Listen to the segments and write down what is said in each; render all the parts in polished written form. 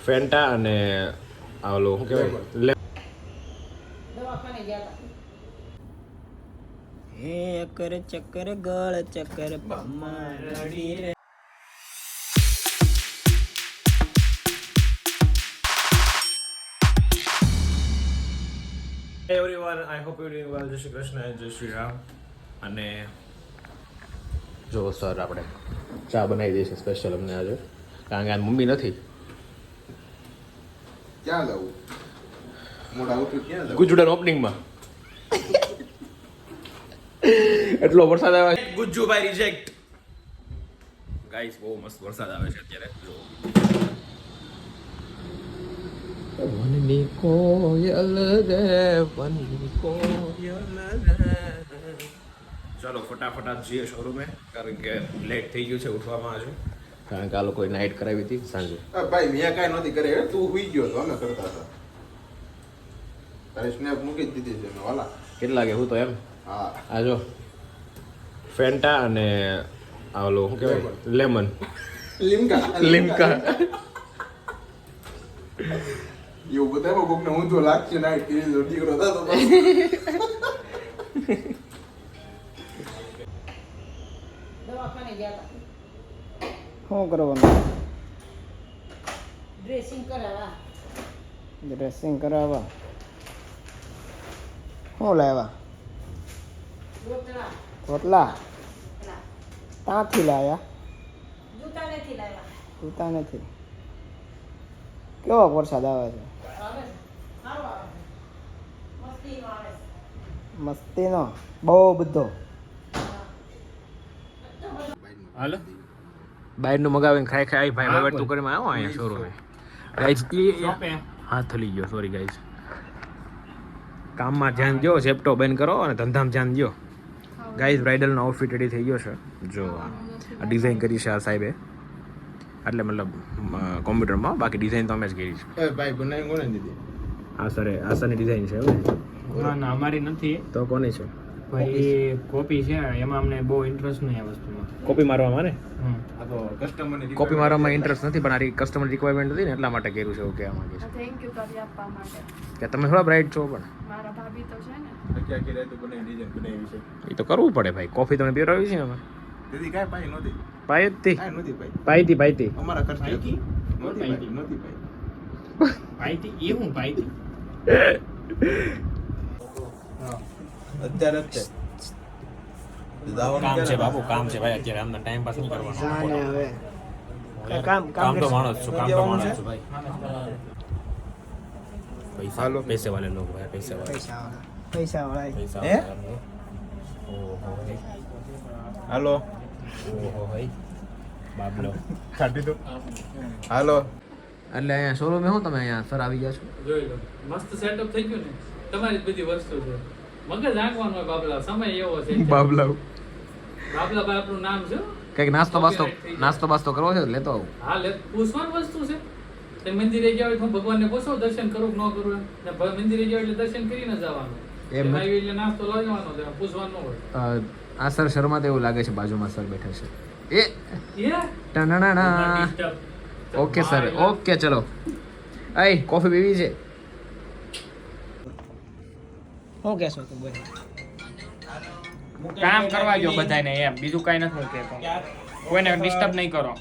Fanta અને આ ઓલો શું કહેવાય દવાખાને ગયા હતા. હે અકર ચક્કર ગળ ચક્કર પમ્મા રડી રે. Hey everyone, I hope you're doing well. જય શ્રી કૃષ્ણ, જય શ્રી રામ. અને જો સર આપણે ચા બનાવી દઈએ છીએ સ્પેશિયલ અમને આજે, કારણ કે આ મમ્મી નથી. ક્યાં લાવું મોટા ઉઠું ક્યાં લાવું ગુજુડાન ઓપનિંગમાં એટલો વરસાદ આવે છે. ગુજ્જુભાઈ રિજેક્ટ. ગાઈસ બહુ મસ્ત વરસાદ આવે છે અત્યારે. જો વનની કોયલ રે વનની કોયલ રે. ચાલો ફટાફટ જઈએ શોરૂમે, કારણ કે લેટ થઈ ગયું છે ઉઠવામાં આજે, કારણ કે આ લોકોએ નાઇટ કરાવી હતી સાંજે. ભાઈ મેં કાંઈ નહોતી કરે, તું હુઈ ગયો તો અમે કરતા હતા. તારી સ્નેપ મૂકી જ દીધી છે મેં વાલા. કેટલા વાગે હું તો એમ. હા આ જો ફેન્ટા અને આ ઓલો શું કહેવાય લેમન લીમકા લીમકા. એવું બતાવો કોકને હું તો લાગશે નાઈટ કરી દો દીકરો થતો તો. દવાખાને ગયા હતા. શું કરવાનું? ડ્રેસિંગ કરાવવા. ડ્રેસિંગ કરાવવા. શું લાવ્યા? રોટલા. રોટલા પેલા ત્યાંથી લાવ્યા? જૂતા નથી લાવ્યા. જોતા નથી. કેવો વરસાદ આવે છે? આવે છે. સારો આવે છે. મસ્તીનો આવે છે. મસ્તીનો બહુ બધો. હાલો બહારનું મગાવીને ખાઈ ખાઈ ભાઈ હવે તું કરીને આવો અહીંયા શોરૂમે. ગાઈઝ હાથ થલી ગયો, સોરી ગાઈઝ. કામમાં ધ્યાન દો, ચેપ્ટો બંધ કરો અને ધંધામાં ધ્યાન દો. ગાઈઝ બ્રાઇડલનો આઉટફિટ રેડી થઈ ગયો છે. જો આ ડિઝાઇન કરી છે આ સાહેબે, એટલે મતલબ કોમ્પ્યુટરમાં, બાકી ડિઝાઇન તો અમે જ કરી છે. ભાઈ બનાવી કોને દીધી? આ સરની ડિઝાઇન છે હવે. ના ના અમારી નથી તો કોની છે? ભાઈ કોપી છે એમાં અમને બહુ ઇન્ટરેસ્ટ નહીં આ વસ્તુમાં. કોપી મારવામાં ને આ તો કસ્ટમરની કોપી મારવામાં ઇન્ટરેસ્ટ નથી, પણ આ કસ્ટમર રિક્વાયરમેન્ટ હતી ને એટલા માટે કર્યું છે એવું કહેવા માંગે છે. થેન્ક યુ કરી આપવા માટે. કે તમે થોડા બ્રાઇટ છો, પણ મારા ભાભી તો છે ને. ક્યાં ક્યાં રાતે બનાવી ડિઝાઇન બનાવી છે. એ તો કરવું પડે ભાઈ. કોફી તમે પીવડાવી છે અમે દીદી કાંઈ પાઈ નહોતી. પાયતી કાંઈ નહોતી પાઈ. પાયતી અમારા ખર્ચ પાઈતી? નહોતી પાઈ નહોતી પાઈ. પાઈતી એ હું પાઈતી અત્યારે જ છે. કામ છે બાપુ, કામ છે ભાઈ. અત્યારે આમને ટાઈમ પાસ નહીં કરવાનો. જાને હવે કામ કામ તો માણસ છું, કામ તો માણસ છું ભાઈ. પૈસા હાલો. પૈસે વાલે લોગ ભાઈ, પૈસે વાલે પૈસા વાળા પૈસા હે? વાલે. ઓહો ભાઈ, હાલો ઓહો ભાઈ બાબલો. કાઢી દો. હાલો એટલે અહીંયા શોરૂમે હું તમે અહીંયા સર આવી ગયા છો? જોઈ લો મસ્ત સેટઅપ થઈ ગયું ને. તમારી જ બધી વસ્તુ છે. મગજ આંકવાનું હોય બાબલા, સમય એવો છે. બાબલાવ બાબલાભાઈ આપણું નામ છે. કઈક નાસ્તો બાસ્તો કરવો છે તો લેતો આવું. હા લે, પૂછવાની વસ્તુ છે. તે મંદિરે ગયા હોય તો હું ભગવાનને પૂછો દર્શન કરું કે ન કરું એમ. ને મંદિરે ગયા હોય એટલે દર્શન કરીને જવાનું. એમ એમ નથી. આવી એટલે નાસ્તો લઈ જવાનો છે, પૂછવાનું ન હોય. આ સર શર્મા તો એવું લાગે છે, બાજુમાં સર બેઠા છે. એ એ ટનાના. disturb. ઓકે સર, ઓકે ચલો. આઈ કોફી પીવી છે? શું કહેશો તું બોલ? કામ કરવા જો બધાને એમ, બીજું કાંઈ નથી કહેતો. કોઈને ડિસ્ટર્બ નહીં કરો.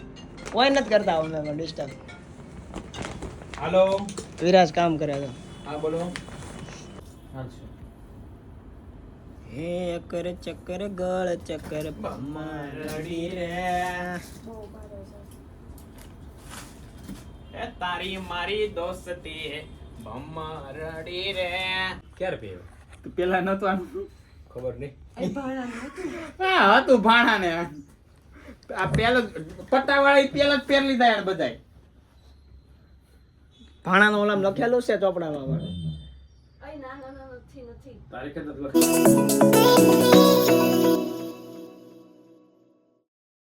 કોઈ નથી કરતા અમે ડિસ્ટર્બ. હાલો વિરાજ કામ કરે છે. હા બોલો. હે અકર ચક્કર ગળ ચક્કર પમ્મા રડી રે. તારી મારી દોસ્તી બમ્મા રડી રે. ક્યારે પીવો? પેલા નતો આનું. ખબર નહીં. હા હતું ભાણા ને આ પેલો પટ્ટાવાળી પેલા જ પહેર લીધા યાર બધાય. ભાણાનું ઓલામ લખેલું છે ચોપડામાં પણ. અય ના ના ના નથી નથી. તારીખે નથી લખી.